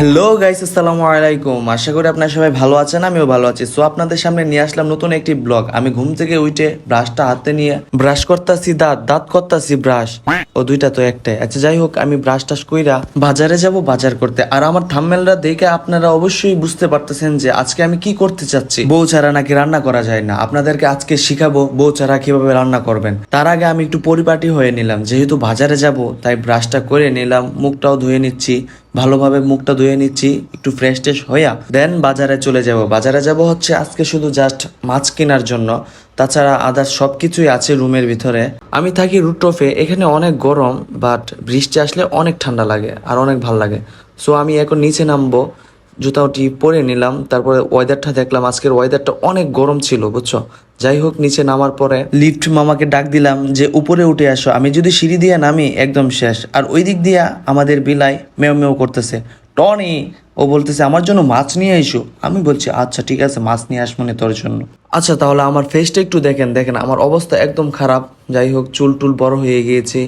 Hello guys, আসসালামু আলাইকুম। আশা করি আপনারা সবাই ভালো আছেন, আমিও ভালো আছি। সো আপনাদের সামনে নিয়ে আসলাম নতুন একটি ব্লগ। আমি ঘুম থেকে উঠে ব্রাশটা হাতে নিয়ে ব্রাশ করতেছি, দাঁত দাঁত করতেছি, ব্রাশ ও দুইটা তো একটাই। আচ্ছা যাই হোক, আমি ব্রাশ টাশ কইরা বাজারে যাব বাজার করতে। আর আমার থাম্বনেলটা দেখে আপনারা অবশ্যই বুঝতে পারতেছেন যে আজকে আমি কি করতে চাচ্ছি। বউ ছাড়া নাকি রান্না করা যায় না। আপনাদেরকে আজকে শিখাবো বউ ছাড়া কিভাবে রান্না করবেন। তার আগে আমি একটু পরিপাটি হয়ে নিলাম, যেহেতু বাজারে যাব তাই ব্রাশটা করে নিলাম, মুখটাও ধুয়ে নিচ্ছি, ভালোভাবে মুখটা ধুয়ে নিচ্ছি, একটু ফ্রেশ ট্রেশ হইয়া দেন বাজারে চলে যাব। বাজারে যাব হচ্ছে আজকে শুধু জাস্ট মাছ কেনার জন্য, তাছাড়া আদার্স সব কিছুই আছে রুমের ভিতরে। আমি থাকি রুটটপে, এখানে অনেক গরম, বাট বৃষ্টি আসলে অনেক ঠান্ডা লাগে আর অনেক ভাল লাগে। সো আমি এখন নিচে নামবো, জুতাটি পরে নিলাম, তারপরে ওয়েদারটা দেখলাম, আজকের ওয়েদারটা অনেক গরম ছিল বুঝছো। যাই হোক, নিচে নামার পরে লিফট মামাকে ডাক দিলাম যে উপরে উঠে আসো। আমি যদি সিঁড়ি দিয়ে নামি একদম শেষ। আর ওই দিক দিয়া আমাদের বিলাই মেও মেও করতেছে, টনি। ও বলতেছে আমার জন্য মাছ নিয়ে এসো। আমি বলছি আচ্ছা ঠিক আছে, মাছ নিয়ে আসবো না তোর জন্য। আচ্ছা তাহলে আমার ফেসটা একটু দেখেন, দেখেন আমার অবস্থা একদম খারাপ। যাই হোক, চুল টুল বড় হয়ে গিয়েছে,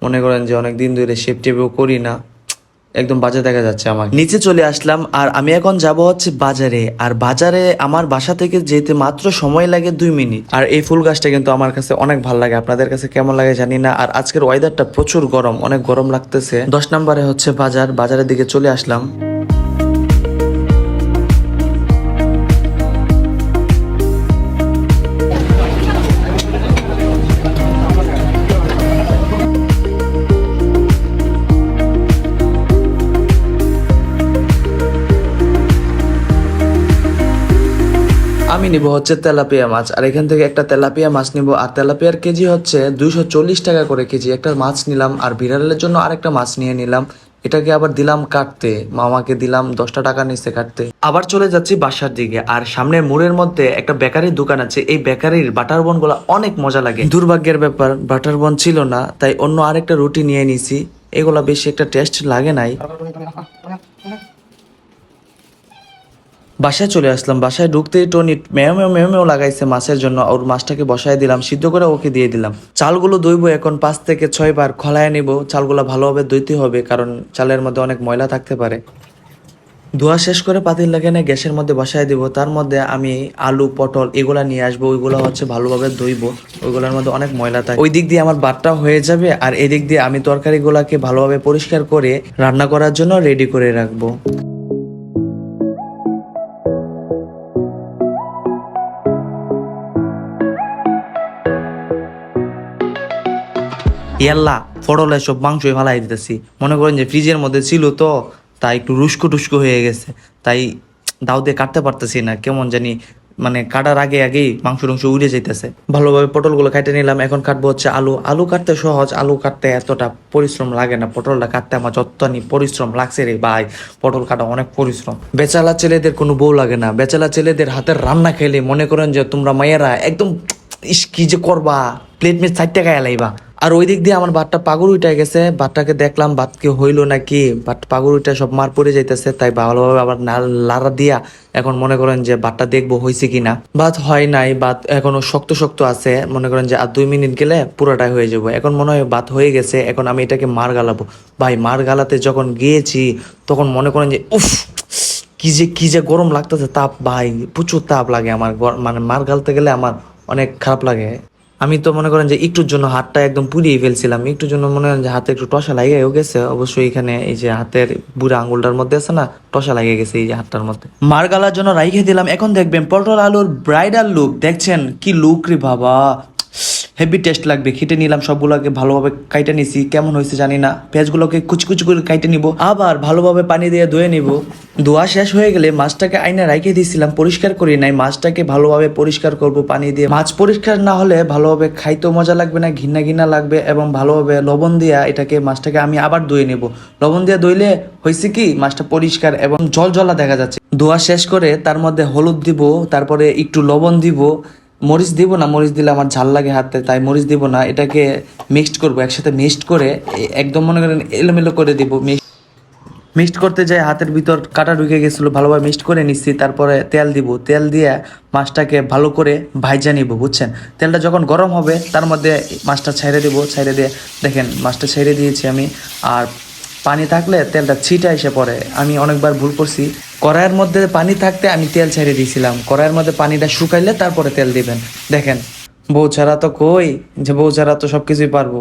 মনে করেন যে অনেক দিন ধরে শেপ টেপও করি না, একদম বাজে দেখা যাচ্ছে আমার। নিচে চলে আসলাম আর আমি এখন যাব হচ্ছে বাজারে। আর বাজারে আমার বাসা থেকে যেতে মাত্র সময় লাগে 2 মিনিট। আর এই ফুল গাছটা কিন্তু আমার কাছে অনেক ভালো লাগে, আপনাদের কাছে কেমন লাগে জানি না। আর আজকের ওয়েদারটা প্রচুর গরম, অনেক গরম লাগতেছে। 10 নম্বরে হচ্ছে বাজার, বাজারের দিকে চলে আসলাম। আমি নিব হচ্ছে তেলাপিয়া মাছ, আর এখান থেকে একটা তেলাপিয়া মাছ নিব। আর তেলাপিয়ার কেজি হচ্ছে 240 টাকা করে কেজি। একটা মাছ নিলাম, আর বিড়ালের জন্য আরেকটা মাছ নিয়ে নিলাম। এটাকে আবার দিলাম কাটতে, মামাকে দিলাম, 10টা টাকা নিচ্ছে কাটতে। আবার চলে যাচ্ছি বাসার দিকে। আর সামনের মোড়ের মধ্যে একটা বেকারির দোকান আছে, এই বেকারির বাটার বন গুলা অনেক মজা লাগে। দুর্ভাগ্যের ব্যাপার বাটার বন ছিল না, তাই অন্য আরেকটা রুটি নিয়ে নিছি। এগুলা বেশি একটা টেস্ট লাগে নাই। বাসায় চলে আসলাম। বাসায় ঢুকতেই টনি মেও মেও মেও মেও লাগাইছে মাছের জন্য। ওর মাছটাকে বসায় দিলাম, সিদ্ধ করে ওকে দিয়ে দিলাম। চালগুলো ধুইবো এখন 5 থেকে 6 বার খলায় নিব। চালগুলো ভালোভাবে ধুইতে হবে, কারণ চালের মধ্যে অনেক ময়লা থাকতে পারে। ধোয়া শেষ করে পাতিল লাগানে গ্যাসের মধ্যে বসায় দিব। তার মধ্যে আমি আলু পটল এগুলা নিয়ে আসবো, ওইগুলো হচ্ছে ভালোভাবে ধুইবো। ওইগুলোর মধ্যে অনেক ময়লা থাকে। ওই দিক দিয়ে আমার ভাতটা হয়ে যাবে, আর এদিক দিয়ে আমি তরকারিগুলোকে ভালোভাবে পরিষ্কার করে রান্না করার জন্য রেডি করে রাখবো। ইয়াল্লা ফটলে সব মাংসই ফালাই দিতেছি। মনে করেন যে ফ্রিজের মধ্যে ছিল তো, তাই একটু রুস্কো টুস্কো হয়ে গেছে, তাই দাও দিয়ে কাটতে পারতেছি না। কেমন জানি মানে কাটার আগে আগেই মাংস টংস উড়ে যাইতেছে। ভালোভাবে পটলগুলো কাটে নিলাম। এখন কাটবো হচ্ছে আলু। আলু কাটতে সহজ, আলু কাটতে এতটা পরিশ্রম লাগে না। পটলটা কাটতে আমার যতনি পরিশ্রম লাগছে রে ভাই, পটল কাটা অনেক পরিশ্রম। বেচালা ছেলেদের কোনো বউ লাগে না, বেচালা ছেলেদের হাতের রান্না খেলে মনে করেন যে তোমরা মায়েরা একদম ইস কি যে করবা, প্লেট মিট 60 টাকা এলাইবা। আর ওই দিক দিয়ে আমার ভাতটা পাগল উঠে গেছে। ভাতটাকে দেখলাম ভাত কি হইলো নাকি, ভাত পাগল উঠে সব মার পড়ে যাইতেছে, তাই ভালোভাবে আবার লাড়া দিয়া এখন মনে করেন যে ভাতটা দেখবো হয়েছে কিনা। ভাত হয় নাই, ভাত এখনো শক্ত শক্ত আছে। মনে করেন যে আর 2 মিনিট গেলে পুরোটাই হয়ে যাবো। এখন মনে হয় ভাত হয়ে গেছে। এখন আমি এটাকে মার গালাবো। ভাই মার গালাতে যখন গিয়েছি তখন মনে করেন যে উফ, কি যে গরম লাগতেছে, তাপ ভাই প্রচুর তাপ লাগে আমার। মানে মার গালতে গেলে আমার অনেক খারাপ লাগে। আমি তো মনে করেন যে একটুর জন্য হাতটা একদম পুড়িয়ে ফেলছিলাম। একটুর জন্য মনে করেন যে হাতে একটু টসা লাগিয়েও গেছে। অবশ্যই এখানে এই যে হাতের বুড়া আঙ্গুলটার মধ্যে আছে না, টসা লাগিয়ে গেছে এই যে হাতটার মধ্যে। মার গালার জন্য রাইখে দিলাম। এখন দেখবেন পটল আলুর ব্রাইডাল লুক। দেখছেন কি লুক রে বাবা, হেভি টেস্ট লাগবে। খেটে নিলাম, সবগুলোকে ভালোভাবে কাইটে নিছি। কেমন হয়েছে জানি না। পেঁয়াজগুলোকে কুচি কুচি করে কাইটে নিব, আবার ভালোভাবে পানি দিয়ে ধুয়ে নিব। ধোয়া শেষ হয়ে গেলে মাছটাকে আইনা রাইখে দিয়েছিলাম, পরিষ্কার করি নাই। মাছটাকে ভালোভাবে পরিষ্কার করব পানি দিয়ে। মাছ পরিষ্কার না হলে ভালোভাবে খাইতেও মজা লাগবে না, ঘিন্না ঘিন্না লাগবে। এবং ভালোভাবে লবণ দিয়া এটাকে মাছটাকে আমি আবার ধুয়ে নেব। লবণ দিয়ে ধুইলে হয়েছে কি মাছটা পরিষ্কার এবং জল জলা দেখা যাচ্ছে। ধোয়া শেষ করে তার মধ্যে হলুদ দিব, তারপরে একটু লবণ দিব। মরিচ দিব না, মরিচ দিলে আমার ঝাল লাগে হাতে, তাই মরিচ দিব না। এটাকে মিক্সড করবো, একসাথে মিক্সড করে একদম মনে করেন এলোমেলো করে দিব। মিক্সড করতে যাই হাতের ভিতর কাটা ঢুকে গেছিলো, ভালোভাবে মিক্সড করে নিচ্ছি। তারপরে তেল দিব, তেল দিয়ে মাছটাকে ভালো করে ভাইজা নিব, বুঝছেন। তেলটা যখন গরম হবে তার মধ্যে মাছটা ছেড়ে দিব, ছেড়ে দিয়ে দেখেন মাছটা ছেড়ে দিয়েছি আমি। আর পানি থাকলে তেলটা ছিটা এসে পড়ে। আমি অনেকবার ভুল করছি, কড়াইয়ের মধ্যে পানি থাকতে আমি তেল ছেড়ে দিয়েছিলাম। কড়াইয়ের মধ্যে পানিটা শুকাইলে তারপরে তেল দিবেন। দেখেন, বউ ছাড়া তো কই যে বউ ছাড়া তো সব কিছুই পারবো,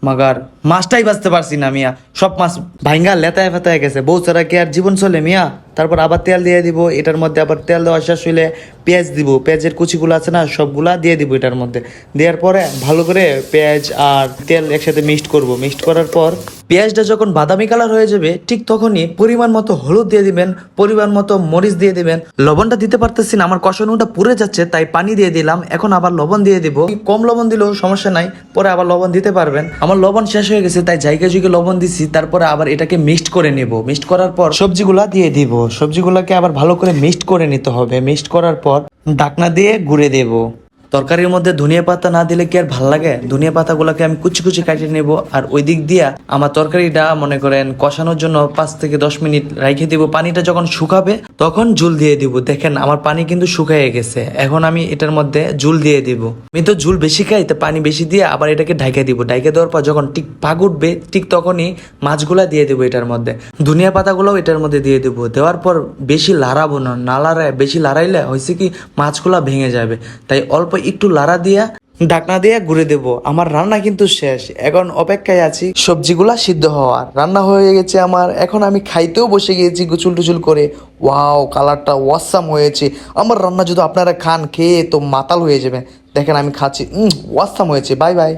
মাগার মাছটাই বাঁচতে পারছি না মিয়া, সব মাছ ভাঙ্গা লেতায় ফেতায় গেছে। বউ ছাড়া কি আর জীবন চলে মিয়া? তারপর আবার তেল দিয়ে দিব, এটার মধ্যে আবার তেল দেওয়া শেষ হইলে পেঁয়াজ দিব, পেঁয়াজের কুচিগুলো আছে না সবগুলা দিয়ে দিব এটার মধ্যে। দেওয়ার পরে ভালো করে পেঁয়াজ আর তেল একসাথে মিক্সড করব। মিক্সড করার পর পেঁয়াজটা যখন বাদামি কালার হয়ে যাবে ঠিক তখনই পরিমাণ মতো হলুদ দিয়ে দিবেন, পরিমাণ মতো মরিচ দিয়ে দিবেন। লবণটা দিতে পারতেছি না, আমার কষানোটা পুড়ে যাচ্ছে তাই পানি দিয়ে দিলাম। এখন আবার লবণ দিয়ে দিব, কম লবণ দিলেও সমস্যা নাই, পরে আবার লবণ দিতে পারবেন। আমার লবণ শেষ হয়ে গেছে তাই জায়গা জুগে লবণ দিছি। তারপরে আবার এটাকে মিক্সড করে নেব। মিক্সড করার পর সবজিগুলা দিয়ে দিব, সবজিগুলোকে আবার ভালো করে মিক্সড করে নিতে হবে। মিক্সড করার পর ঢাকনা দিয়ে ঘুরে দেব। তরকারির মধ্যে ধনিয়া পাতা না দিলে কি আর ভাল লাগে? ধনিয়া পাতাগুলোকে আমি কুচি কুচি কাটিয়ে নেব। আর ওই দিক দিয়া আমার তরকারিটা মনে করেন কষানোর জন্য 5 থেকে 10 মিনিট রাইখে দিব। পানিটা যখন শুকাবে তখন ঝুল দিয়ে দিব। দেখেন আমার পানি কিন্তু শুকাইয়ে গেছে। এখন আমি এটার মধ্যে ঝুল দিয়ে দিব। আমি তো ঝুল বেশি খাই, তো পানি বেশি দিয়ে আবার এটাকে ঢাইকে দিব। ঢাইকে দেওয়ার পর যখন ঠিক পাক উঠবে ঠিক তখনই মাছগুলা দিয়ে দেবো এটার মধ্যে। ধনিয়া পাতাগুলোও এটার মধ্যে দিয়ে দেবো। দেওয়ার পর বেশি লাড়াবো না, না লাড়ায়, বেশি লাড়াইলে হয়েছে কি মাছগুলা ভেঙে যাবে। তাই অল্প একটু লাড়া দিয়া ঢাকনা দিয়ে ঘুরে দেব। আমার রান্না কিন্তু শেষ, এখন অপেক্ষায় আছি সবজিগুলা সিদ্ধ হওয়ার। রান্না হয়ে গেছে আমার, এখন আমি খাইতেও বসে গিয়েছি গুচুল টুচুল করে। ওয়াও, কালারটা ওয়াসাম হয়েছে। আমার রান্না যদি আপনারা খান, খেয়ে তো মাতাল হয়ে যাবে। দেখেন আমি খাচ্ছি, ওয়াসাম হয়েছে। Bye bye.